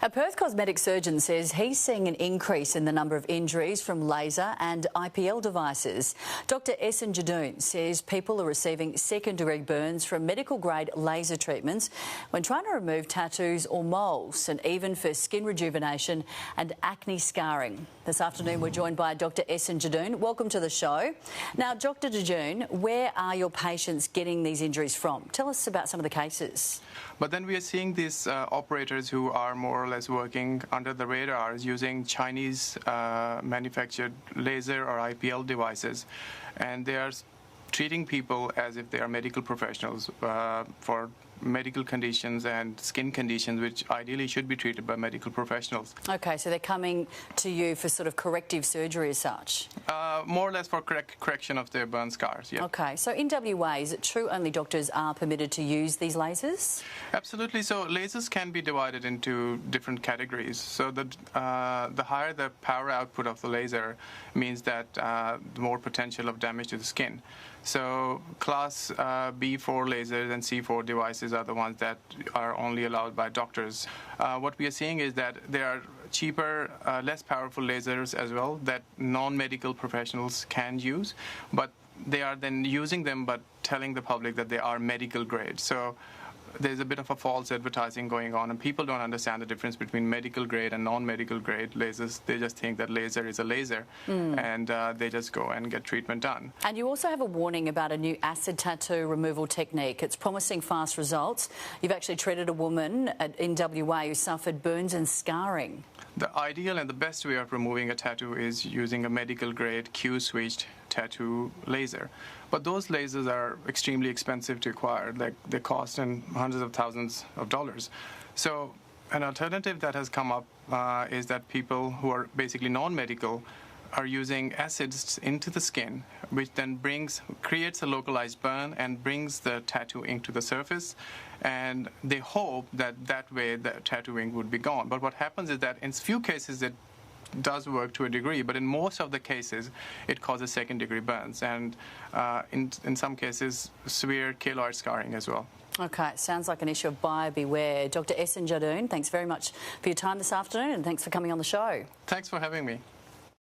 A Perth cosmetic surgeon says he's seeing an increase in the number of injuries from laser and IPL devices. Dr. Ehesan Jadoonbéerón says people are receiving second-degree burns from medical-grade laser treatments when trying to remove tattoos or moles, and even for skin rejuvenation and acne scarring. This afternoon we're joined by Dr. Ehesan Jadoonbéerón. Welcome to the show. Now, Dr. Jadoonbéerón, where are your patients getting these injuries from? Tell us about some of the cases. But then we are seeing these operators who are more or less working under the radars using Chinese manufactured laser or IPL devices, and they are treating people as if they are medical professionals for medical conditions and skin conditions which ideally should be treated by medical professionals. Okay, so they're coming to you for sort of corrective surgery as such? More or less for correction of their burn scars, yeah. Okay, so in WA, is it true only doctors are permitted to use these lasers? Absolutely. So lasers can be divided into different categories. So the higher the power output of the laser means that the more potential of damage to the skin. So class B4 lasers and C4 devices are the ones that are only allowed by doctors. What we are seeing is that there are cheaper, less powerful lasers as well that non-medical professionals can use, but they are then using them but telling the public that they are medical grade. So there's a bit of a false advertising going on, and people don't understand the difference between medical grade and non-medical grade lasers. They just think that laser is a laser, and they just go and get treatment done. And you also have a warning about a new acid tattoo removal technique. It's promising fast results. You've actually treated a woman in WA who suffered burns and scarring. The ideal and the best way of removing a tattoo is using a medical grade Q-switched tattoo laser. But those lasers are extremely expensive to acquire. Like, they cost in hundreds of thousands of dollars. So an alternative that has come up is that people who are basically non-medical are using acids into the skin, which then creates a localized burn and brings the tattoo ink to the surface, and they hope that that way the tattoo ink would be gone. But what happens is that in few cases it does work to a degree, but in most of the cases it causes second-degree burns, and in some cases severe keloid scarring as well. Okay, sounds like an issue of buyer beware. Dr. Ehesan Jadoonbéerón, thanks very much for your time this afternoon, and thanks for coming on the show. Thanks for having me.